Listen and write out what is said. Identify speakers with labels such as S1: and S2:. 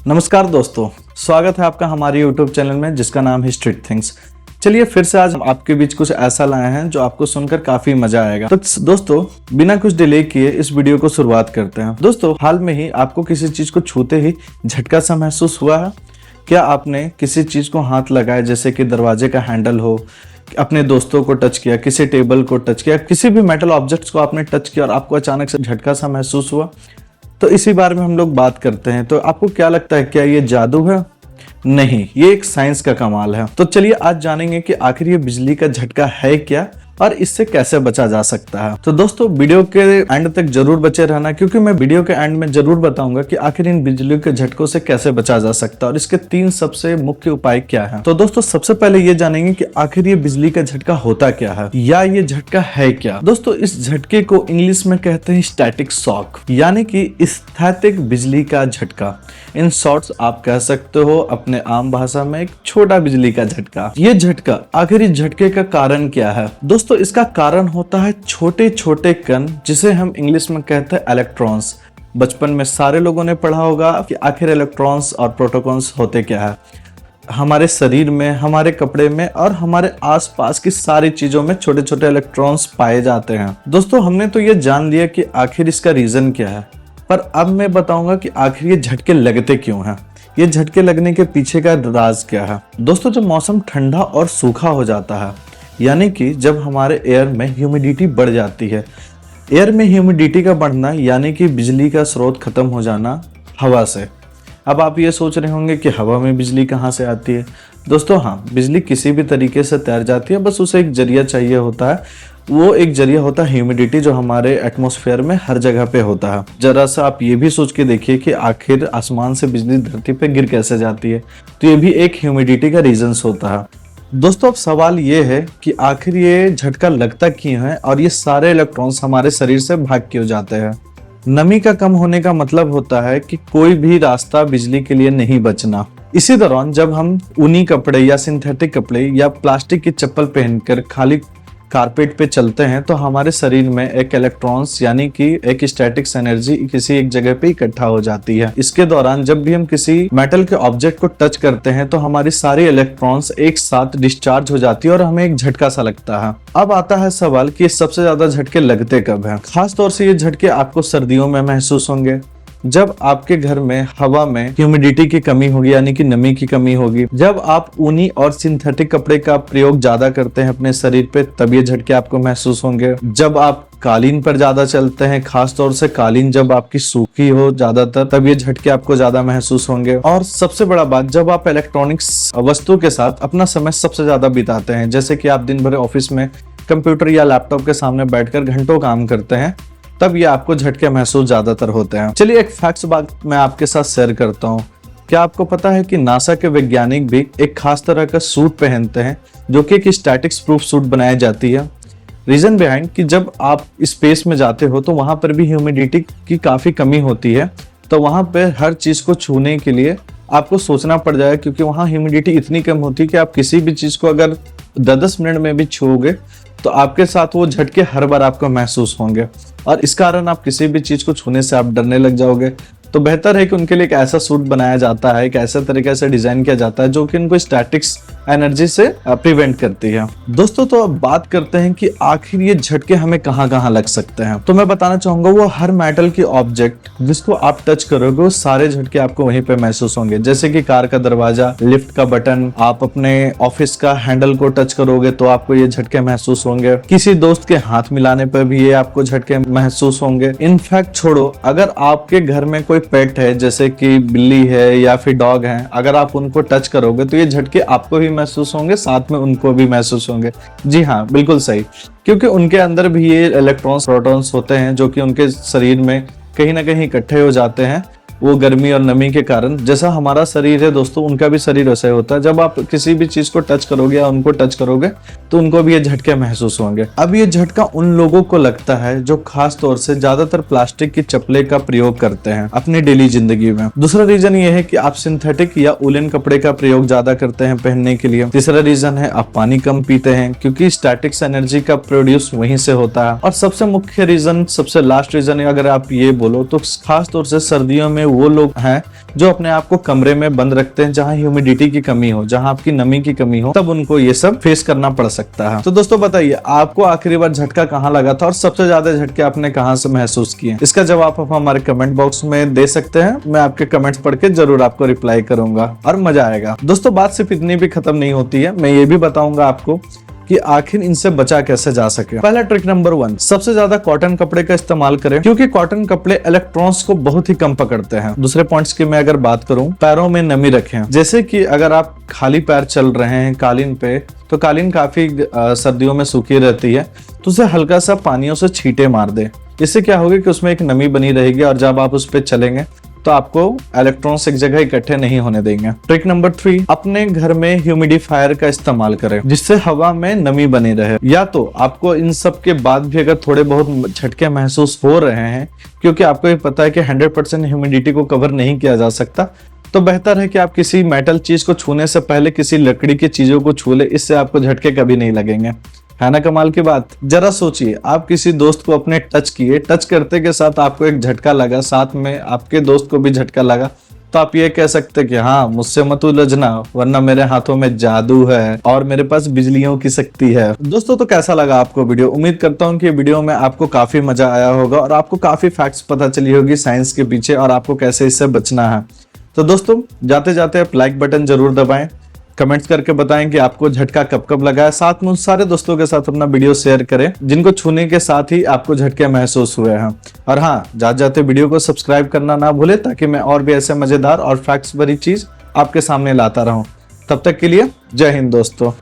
S1: नमस्कार दोस्तों, स्वागत है आपका हमारे YouTube चैनल में जिसका नाम है स्ट्रीट थिंग्स। चलिए फिर से आज हम आपके बीच कुछ ऐसा लाए हैं जो आपको सुनकर काफी मजा आएगा। तो दोस्तों बिना कुछ डिले किए इस वीडियो को शुरुआत करते हैं। दोस्तों हाल में ही आपको किसी चीज को छूते ही झटका सा महसूस हुआ है? क्या आपने किसी चीज को हाथ लगाया, जैसे कि दरवाजे का हैंडल हो, अपने दोस्तों को टच किया, किसी टेबल को टच किया, किसी भी मेटल ऑब्जेक्ट्स को आपने टच किया और आपको अचानक से झटका सा महसूस हुआ? तो इसी बारे में हम लोग बात करते हैं। तो आपको क्या लगता है, क्या ये जादू है? नहीं, ये एक साइंस का कमाल है। तो चलिए आज जानेंगे कि आखिर ये बिजली का झटका है क्या और इससे कैसे बचा जा सकता है। तो दोस्तों वीडियो के एंड तक जरूर बचे रहना, क्योंकि मैं वीडियो के एंड में जरूर बताऊंगा कि आखिर इन बिजली के झटकों से कैसे बचा जा सकता है और इसके 3 सबसे मुख्य उपाय क्या हैं। तो दोस्तों सबसे पहले ये जानेंगे कि आखिर ये बिजली का झटका होता क्या है या ये झटका है क्या। दोस्तों इस झटके को इंग्लिश में कहते हैं स्टैटिक शॉक, यानी कि स्थैतिक बिजली का झटका। इन शॉर्ट्स आप कह सकते हो अपने आम भाषा में एक छोटा बिजली का झटका। ये झटका, आखिर इस झटके का कारण क्या है? दोस्तों इसका कारण होता है छोटे छोटे कण, जिसे हम इंग्लिश में कहते हैं इलेक्ट्रॉन्स। बचपन में सारे लोगों ने पढ़ा होगा कि आखिर इलेक्ट्रॉन्स और प्रोटॉन्स होते क्या है। हमारे शरीर में, हमारे कपड़े में और हमारे आसपास की सारी चीजों में छोटे छोटे इलेक्ट्रॉन्स पाए जाते हैं। दोस्तों हमने तो ये जान लिया कि आखिर इसका रीजन क्या है, पर अब मैं बताऊंगा कि आखिर ये झटके लगते क्यों हैं। ये झटके लगने के पीछे का राज क्या है। दोस्तों जब मौसम ठंडा और सूखा हो जाता है, यानी कि जब हमारे एयर में ह्यूमिडिटी बढ़ जाती है, एयर में ह्यूमिडिटी का बढ़ना यानी कि बिजली का स्रोत खत्म हो जाना हवा से। अब आप ये सोच रहे होंगे कि हवा में बिजली कहाँ से आती है। दोस्तों हाँ, बिजली किसी भी तरीके से तैर जाती है, बस उसे एक जरिया चाहिए होता है। वो एक जरिया होता है ह्यूमिडिटी, जो हमारे एटमॉस्फेयर में हर जगह पे होता है। जरा सा आप ये भी सोच के देखिए कि आखिर आसमान से बिजली धरती पे गिर कैसे जाती है। तो ये भी एक ह्यूमिडिटी का रीजन होता है। दोस्तों अब सवाल ये है कि आखिर ये झटका लगता क्यों है और ये सारे इलेक्ट्रॉन्स हमारे शरीर से भाग क्यों जाते हैं। नमी का कम होने का मतलब होता है कि कोई भी रास्ता बिजली के लिए नहीं बचना। इसी दौरान जब हम ऊनी कपड़े या सिंथेटिक कपड़े या प्लास्टिक की चप्पल पहनकर खाली कारपेट पे चलते हैं, तो हमारे शरीर में एक इलेक्ट्रॉन्स यानी कि एक स्टैटिक्स एनर्जी किसी एक जगह पे इकट्ठा हो जाती है। इसके दौरान जब भी हम किसी मेटल के ऑब्जेक्ट को टच करते हैं तो हमारी सारी इलेक्ट्रॉन्स एक साथ डिस्चार्ज हो जाती है और हमें एक झटका सा लगता है। अब आता है सवाल कि सबसे ज्यादा झटके लगते कब हैं। खास तौर से ये झटके आपको सर्दियों में महसूस होंगे, जब आपके घर में हवा में ह्यूमिडिटी की कमी होगी यानी कि नमी की कमी होगी। जब आप ऊनी और सिंथेटिक कपड़े का प्रयोग ज्यादा करते हैं अपने शरीर पे, तब ये झटके आपको महसूस होंगे। जब आप कालीन पर ज्यादा चलते हैं, खास तौर से कालीन जब आपकी सूखी हो ज्यादातर, तब ये झटके आपको ज्यादा महसूस होंगे। और सबसे बड़ा बात, जब आप इलेक्ट्रॉनिक्स वस्तु के साथ अपना समय सबसे ज्यादा बिताते हैं, जैसे कि आप दिन भर ऑफिस में कंप्यूटर या लैपटॉप के सामने बैठकर घंटों काम करते हैं, तब ये आपको झटके महसूस ज्यादातर होते हैं। चलिए एक फैक्ट्स बात मैं आपके साथ शेयर करता हूँ। क्या आपको पता है कि नासा के वैज्ञानिक भी एक खास तरह का सूट पहनते हैं, जो कि एक स्टैटिक्स प्रूफ सूट बनाई जाती है। रीजन बिहाइंड कि जब आप स्पेस में जाते हो तो वहां पर भी ह्यूमिडिटी की काफी कमी होती है, तो वहां पर हर चीज को छूने के लिए आपको सोचना पड़ जाएगा, क्योंकि वहां ह्यूमिडिटी इतनी कम होती है कि आप किसी भी चीज को अगर 10 मिनट में भी छूओगे तो आपके साथ वो झटके हर बार आपको महसूस होंगे और इस कारण आप किसी भी चीज को छूने से आप डरने लग जाओगे। तो बेहतर है कि उनके लिए एक ऐसा सूट बनाया जाता है, एक ऐसे तरीके से डिजाइन किया जाता है जो कि उनको स्टैटिक्स एनर्जी से प्रिवेंट करती है। दोस्तों तो अब बात करते हैं कि आखिर ये झटके हमें कहाँ कहाँ लग सकते हैं। तो मैं बताना चाहूंगा वो हर मेटल की ऑब्जेक्ट जिसको आप टच करोगे, वो सारे झटके आपको वहीं पे महसूस होंगे। जैसे कि कार का दरवाजा, लिफ्ट का बटन, आप अपने ऑफिस का हैंडल को टच करोगे तो आपको ये झटके महसूस होंगे। किसी दोस्त के हाथ मिलाने पर भी ये आपको झटके महसूस होंगे। इनफैक्ट छोड़ो, अगर आपके घर में कोई पेट है, जैसे कि बिल्ली है या फिर डॉग है, अगर आप उनको टच करोगे तो ये झटके आपको भी महसूस होंगे, साथ में उनको भी महसूस होंगे। जी हाँ, बिल्कुल सही, क्योंकि उनके अंदर भी ये इलेक्ट्रॉन्स प्रोटॉन्स होते हैं जो कि उनके शरीर में कहीं ना कहीं इकट्ठे हो जाते हैं वो गर्मी और नमी के कारण। जैसा हमारा शरीर है दोस्तों, उनका भी शरीर वैसा ही होता है। जब आप किसी भी चीज को टच करोगे या उनको टच करोगे तो उनको भी ये झटके महसूस होंगे। अब ये झटका उन लोगों को लगता है जो खास तौर से ज्यादातर प्लास्टिक की चप्पलें का प्रयोग करते हैं अपनी डेली जिंदगी में। दूसरा रीजन ये है कि आप सिंथेटिक या उलन कपड़े का प्रयोग ज्यादा करते हैं पहनने के लिए। तीसरा रीजन है आप पानी कम पीते हैं, क्योंकि स्टैटिक्स एनर्जी का प्रोड्यूस वहीं से होता है। और सबसे मुख्य रीजन, सबसे लास्ट रीजन अगर आप ये बोलो तो खास तौर से सर्दियों में वो लोग हैं जो अपने आप को कमरे में बंद रखते हैं जहां ह्यूमिडिटी की कमी हो, जहां आपकी नमी की कमी हो, तब उनको ये सब फेस करना पड़ सकता है। तो दोस्तों बताइए, आपको आखिरी बार झटका कहाँ लगा था और सबसे ज्यादा झटके आपने कहाँ से महसूस किए? इसका जवाब आप हमारे कमेंट बॉक्स में दे सकते हैं। मैं आपके कमेंट्स पढ़ के जरूर आपको रिप्लाई करूंगा और मजा आएगा। दोस्तों बात सिर्फ इतनी भी खत्म नहीं होती है, मैं ये भी बताऊंगा आपको कि आखिर इनसे बचा कैसे जा सके। पहला ट्रिक नंबर 1, सबसे ज्यादा कॉटन कपड़े का इस्तेमाल करें, क्योंकि कॉटन कपड़े इलेक्ट्रॉन्स को बहुत ही कम पकड़ते हैं। दूसरे पॉइंट्स की मैं अगर बात करूं, पैरों में नमी रखें। जैसे कि अगर आप खाली पैर चल रहे हैं कालीन पे, तो कालीन काफी सर्दियों में सूखी रहती है, तो उसे हल्का सा पानियों से छींटे मार दे। इससे क्या होगा कि उसमें एक नमी बनी रहेगी और जब आप उस पे चलेंगे तो आपको इलेक्ट्रॉन्स एक जगह इकट्ठे नहीं होने देंगे। ट्रिक नंबर 3, अपने घर में ह्यूमिडिफायर का इस्तेमाल करें, जिससे हवा में नमी बनी रहे। या तो आपको इन सब के बाद भी अगर थोड़े बहुत झटके महसूस हो रहे हैं, क्योंकि आपको ये पता है कि 100% ह्यूमिडिटी को कवर नहीं किया जा सकता, तो बेहतर है कि आप किसी मेटल चीज को छूने से पहले किसी लकड़ी की चीजों को छू ले। इससे आपको झटके कभी नहीं लगेंगे। है ना कमाल की बात? जरा सोचिए, आप किसी दोस्त को अपने टच किए, टच करते के साथ आपको एक झटका लगा, साथ में आपके दोस्त को भी झटका लगा, तो आप ये कह सकते कि हाँ, मुझसे मत उलझना, वरना मेरे हाथों में जादू है और मेरे पास बिजलियों की शक्ति है। दोस्तों तो कैसा लगा आपको वीडियो? उम्मीद करता हूँ कि वीडियो में आपको काफी मजा आया होगा और आपको काफी फैक्ट्स पता चली होगी साइंस के पीछे और आपको कैसे इससे बचना है। तो दोस्तों जाते जाते आप लाइक बटन जरूर दबाएं, कमेंट्स करके बताएं कि आपको झटका कब कब लगा है। साथ में उन सारे दोस्तों के साथ अपना वीडियो शेयर करें जिनको छूने के साथ ही आपको झटके महसूस हुए हैं। और हाँ, जाते जाते वीडियो को सब्सक्राइब करना ना भूले, ताकि मैं और भी ऐसे मजेदार और फैक्ट्स भरी चीज आपके सामने लाता रहूं। तब तक के लिए जय हिंद दोस्तों।